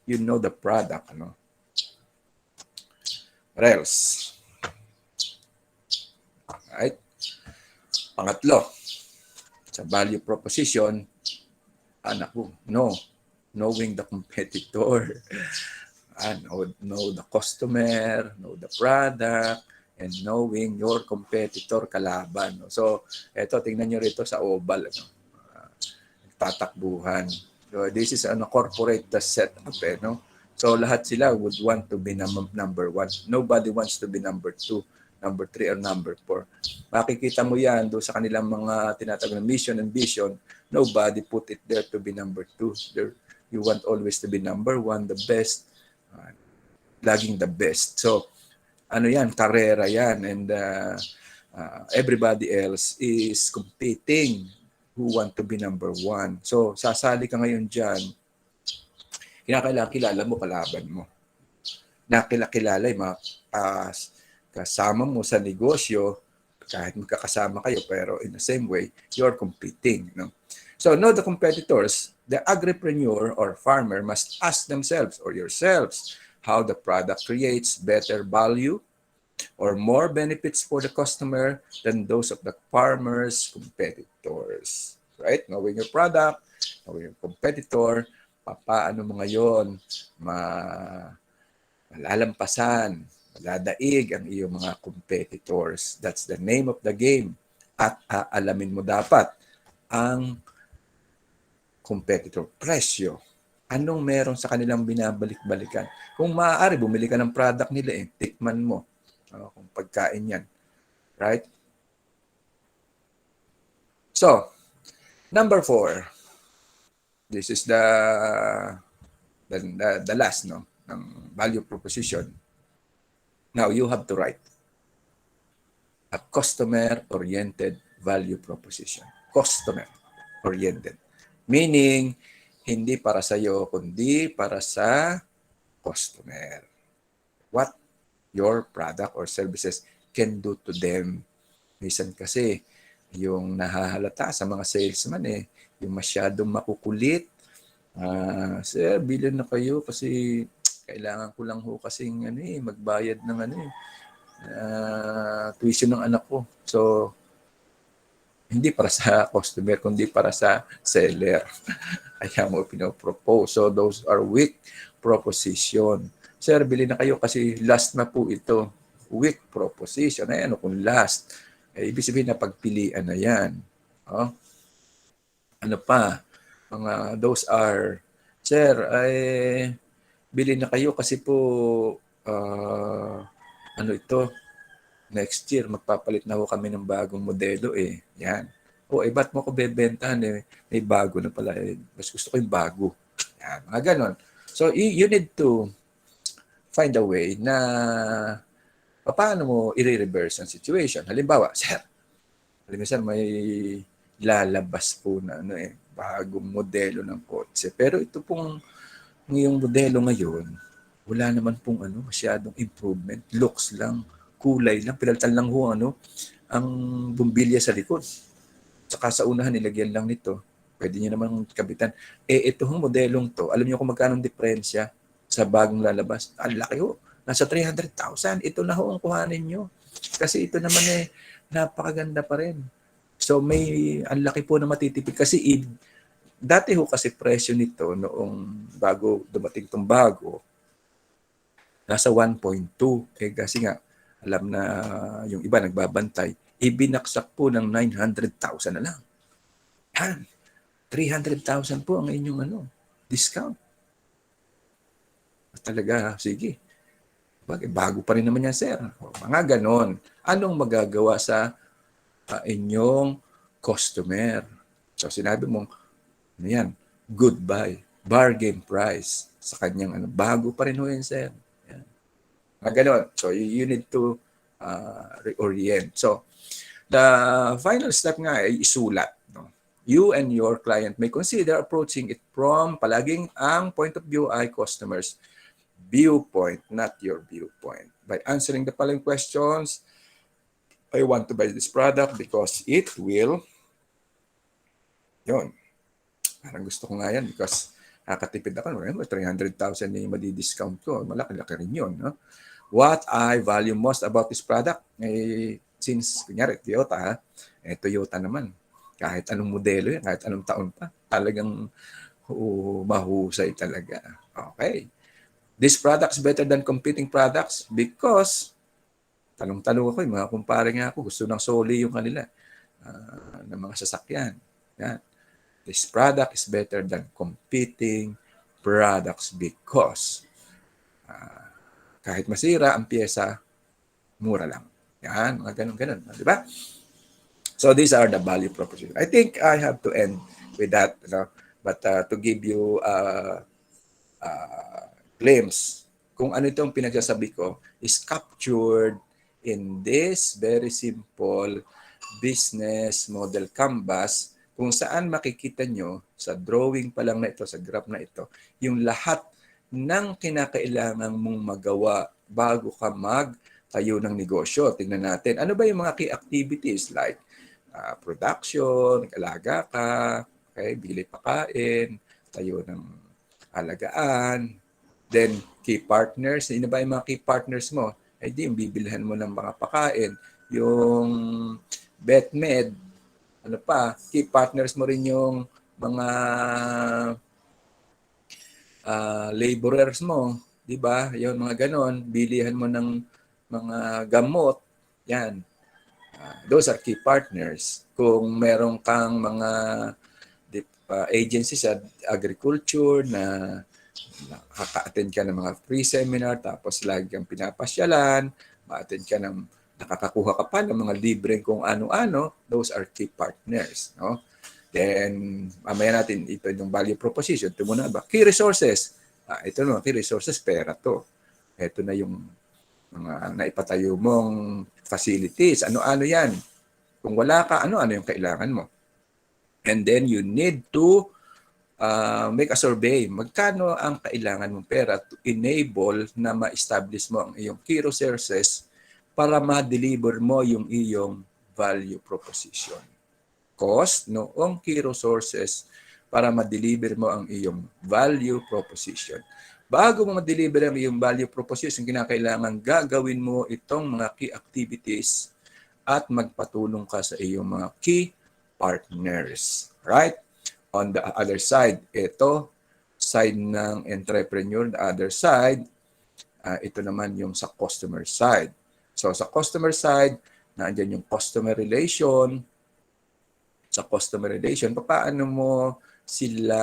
you know the product, What else? Right? Pangatlo, sa value proposition, knowing the competitor, know the customer, know the product, and knowing your competitor kalaban. So, eto, tingnan nyo rito sa oval, tatakbuhan. So, this is corporate setup, So, lahat sila would want to be number 1. Nobody wants to be number 2, number 3, or number 4. Makikita mo yan doon sa kanilang mga tinatawag na mission and vision. Nobody put it there to be number 2. You want always to be number 1, the best, laging the best. So, yan, karera yan. And everybody else is competing who want to be number 1. So, sasali ka ngayon dyan, kinakilala mo kalaban mo. Nakilala yung mga kasama mo sa negosyo, kahit magkakasama kayo, pero in the same way, you're competing. So, know the competitors. The agripreneur or farmer must ask themselves or yourselves how the product creates better value or more benefits for the customer than those of the farmer's competitors. Right? Knowing your product, knowing your competitor, paano mo ngayon malalampasan, maladaig ang iyong mga competitors. That's the name of the game. At alamin mo dapat ang competitor presyo. Anong meron sa kanilang binabalik-balikan? Kung maaari, bumili ka ng product nila, tikman mo kung pagkain yan. Right? So, number 4. This is the last, ng value proposition. Now, you have to write a customer-oriented value proposition. Customer-oriented. Meaning, hindi para sa iyo, kundi para sa customer. What your product or services can do to them. Minsan kasi, yung nahahalata sa mga salesman yung masyadong makukulit. Sir, bilhin na kayo kasi kailangan ko lang ho kasing magbayad ng tuition ng anak ko. So, hindi para sa customer, kundi para sa seller. Kaya mo pinopropose. So, those are weak proposition. Sir, bili na kayo kasi last na po ito. Weak proposition. Ano kung last? Ibig sabihin na pagpilian na yan. Oh? Ano pa? Those are, sir, bili na kayo kasi po, ito, next year, magpapalit na ho kami ng bagong modelo Yan. Ba't mo ko bebentahan May bago na pala Mas gusto ko yung bago. Yan, mga ganon. So, you need to find a way na paano mo i-reverse ang situation. Halimbawa, sir, may lalabas po na bagong modelo ng kotse. Pero ito pong ngayong modelo ngayon, wala naman pong masyadong improvement. Looks lang, kulay lang, pinalitan lang ho ang bumbilya sa likod. Saka sa unahan, nilagyan lang nito. Pwede niyo naman kabitan. Ito hong modelong to, alam niyo kung magkano diferensya sa bagong lalabas? Ang laki ho. Nasa 300,000. Ito na ho ang kuhanin niyo. Kasi ito naman napakaganda pa rin. So ang laki po na matitipid. Kasi dati ho kasi presyo nito noong bago dumating itong bago, nasa 1.2. Kasi nga, alam na yung iba nagbabantay, ibinaksak po ng 900,000 na lang. Yan. 300,000 po ang inyong discount. Talaga, sige. Bago pa rin naman yan, sir. Mga ganon. Anong magagawa sa inyong customer? So, sinabi mong, goodbye, bargain price sa kanyang bago pa rin ho yan, sir. Yan. Mga ganon. So, you need to reorient. So, the final step nga ay isulat. No? You and your client may consider approaching it from palaging ang point of view ay customers' viewpoint, not your viewpoint. By answering the following questions, I want to buy this product because it will, yun. Parang gusto ko nga yan because nakatipid ako. 300,000 na yung madi-discount ko. Malaki-laki rin yun. No? What I value most about this product, since, kunyari, Toyota, Toyota naman. Kahit anong modelo yan, kahit anong taon pa, talagang mahusay talaga. Okay. This product is better than competing products because, tanong-tanong ako, yung mga kumpare nga ako, gusto ng Soli yung kanila, ng mga sasakyan. Yan. This product is better than competing products because kahit masira ang pyesa, mura lang. Yan, mga ganun-ganun. Di ba? So these are the value proposition. I think I have to end with that. But to give you glimpse kung ano itong pinagsasabi ko is captured in this very simple business model canvas kung saan makikita nyo sa drawing pa lang na ito, sa graph na ito, yung lahat ng kinakailangan mong magawa bago ka magtayo ng negosyo. Tingnan natin, ano ba yung mga key activities like production, alaga ka, okay, bili pakain, tayo ng alagaan, then key partners. Sino ba yung mga key partners mo? Di yung bibilhan mo ng mga pakain, yung BetMed, ano pa, key partners mo rin yung mga laborers mo, di ba? Yung mga ganon, bilihan mo ng mga gamot, yan. Those are key partners. Kung meron kang mga agencies sa agriculture na nakaka-attend ka ng mga free seminar, tapos lagi kang pinapasyalan, ma-attend ka ng nakakakuha ka pa ng mga libre kung ano-ano, those are key partners. No? Then, mamaya natin, ito yung value proposition. Ito muna ba? Key resources. Ito no, key resources, pera to. Ito na yung mga naipatayo mong facilities. Ano-ano yan? Kung wala ka, ano-ano yung kailangan mo? And then, you need to make a survey. Magkano ang kailangan mong pera to enable na ma-establish mo ang iyong key resources para ma-deliver mo yung iyong value proposition. cost, noong key resources para ma-deliver mo ang iyong value proposition. Bago mo ma-deliver ang iyong value proposition, kinakailangan gagawin mo itong mga key activities at magpatulong ka sa iyong mga key partners. Right? On the other side, ito, side ng entrepreneur, the other side, ito naman yung sa customer side. So sa customer side, nandiyan yung customer relation. Sa customer relation, paano mo sila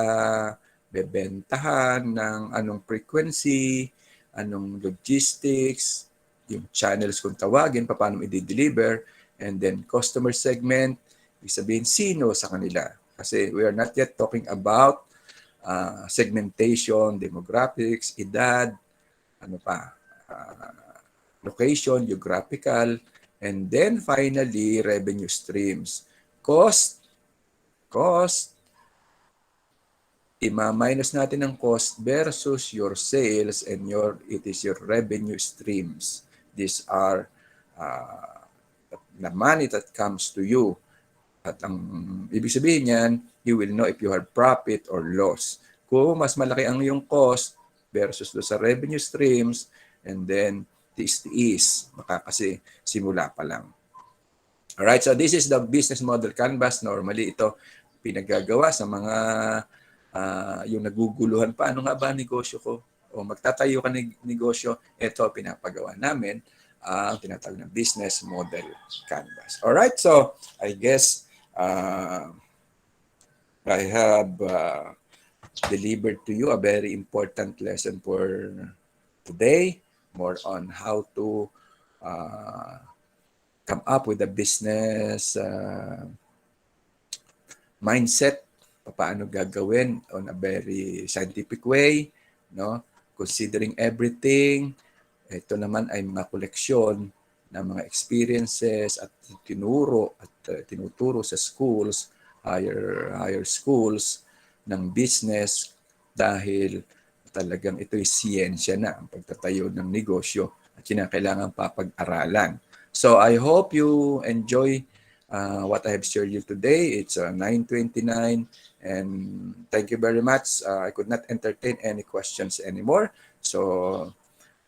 bebentahan ng anong frequency, anong logistics, yung channels kung tawagin, paano mo i-deliver, and then customer segment, ibig sabihin sino sa kanila. Kasi we are not yet talking about segmentation, demographics, edad, ano pa, location, geographical, and then finally, revenue streams. Cost, ima-minus natin ang cost versus your sales and it is your revenue streams. These are the money that comes to you. At ang ibig sabihin niyan, you will know if you have profit or loss. Kung mas malaki ang iyong cost versus do sa revenue streams, and then tiis-tiis, baka kasi simula pa lang. Alright, so this is the business model canvas. Normally ito pinagagawa sa mga yung naguguluhan pa, ano nga ba negosyo ko? O magtatayo ka ng negosyo, ito pinapagawa namin ang tinatawag na business model canvas. Alright, so I guess I have delivered to you a very important lesson for today, more on how to come up with a business mindset, paano gagawin on a very scientific way, no? Considering everything. Ito naman ay mga koleksyon ng mga experiences at tinuturo sa schools, higher schools ng business, dahil talagang ito'y siyensya na ang pagtatayo ng negosyo at kinakailangan papag-aralan. So I hope you enjoy what I have shared you today. It's 9:29 and thank you very much. I could not entertain any questions anymore. So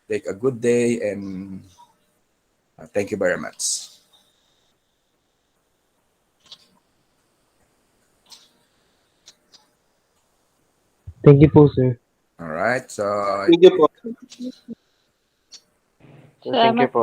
take a good day and thank you very much. Thank you po, sir. All right. So Thank you po. Thank you po.